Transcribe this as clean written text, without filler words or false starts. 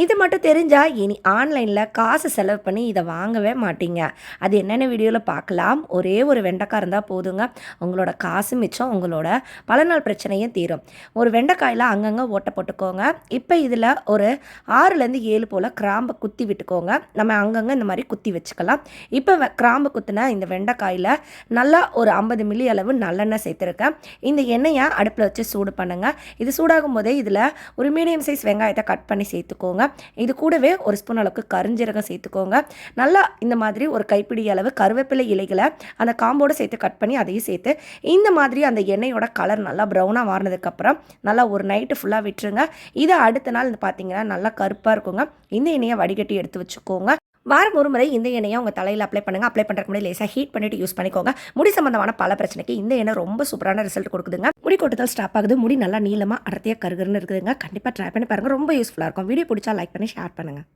இது மட்டும் தெரிஞ்சால் இனி ஆன்லைனில் காசு செலவு பண்ணி இதை வாங்கவே மாட்டீங்க. அது என்னென்ன வீடியோவில் பார்க்கலாம். ஒரே ஒரு வெண்டைக்காய் இருந்தால் போதுங்க, உங்களோட காசு மிச்சம், உங்களோட பல நாள் பிரச்சனையும் தீரும். ஒரு வெண்டைக்காயில் அங்கங்கே ஓட்டை போட்டுக்கோங்க. இப்போ இதில் ஒரு 6லேருந்து 7 போல் கிராம்பை குத்தி விட்டுக்கோங்க. நம்ம அங்கங்கே இந்த மாதிரி குத்தி வச்சுக்கலாம். இப்போ கிராம்பு குத்தின இந்த வெண்டைக்காயில் நல்லா ஒரு 50 மில்லி அளவு நல்லெண்ணெய் சேர்த்துருக்கேன். இந்த எண்ணெயை அடுப்பில் வச்சு சூடு பண்ணுங்கள். இது சூடாகும் போதே இதில் ஒரு மீடியம் சைஸ் வெங்காயத்தை கட் பண்ணி சேர்த்துக்கோங்க. இது கூடவே ஒரு ஸ்பூன் அளவுக்கு கருஞ்சீரகம் சேர்த்துக்கோங்க. நல்லா இந்த மாதிரி ஒரு கைப்பிடி அளவு கருவேப்பிலை இலைகளை அந்த காம்போடு சேர்த்து கட் பண்ணி அதையும் சேர்த்து இந்த மாதிரி அந்த எண்ணெயோட கலர் நல்லா ப்ரௌனாக மாறினதுக்கப்புறம் நல்லா ஒரு நைட்டு ஃபுல்லாக விட்டுருங்க. இதை அடுத்த நாள் பார்த்தீங்கன்னா நல்லா கருப்பாக இருக்குங்க. இந்த எண்ணெயை வடிகட்டி எடுத்து வச்சுக்கோங்க. வாரம் ஒரு முறை இந்த எண்ணெயை உங்கள் தலையில் அப்ளை பண்ணுங்கள். அப்ளை பண்ணுறதுக்கு முன்னாடி லேசாக ஹீட் பண்ணிவிட்டு யூஸ் பண்ணிக்கோங்க. முடி சம்பந்தமான பல பிரச்சனைக்கு இந்த எண்ணெய் ரொம்ப சூப்பரான ரிசல்ட் கொடுக்குதுங்க. முடி கொட்டுதல் ஸ்டாப் ஆகுது. முடி நல்லா நீளமாக அடர்த்தியாக கருகருன்னு இருக்குதுங்க. கண்டிப்பாக ட்ரை பண்ணி பாருங்கள். ரொம்ப யூஸ்ஃபுல்லாக இருக்கும். வீடியோ பிடிச்சா லைக் பண்ணி ஷேர் பண்ணுங்கள்.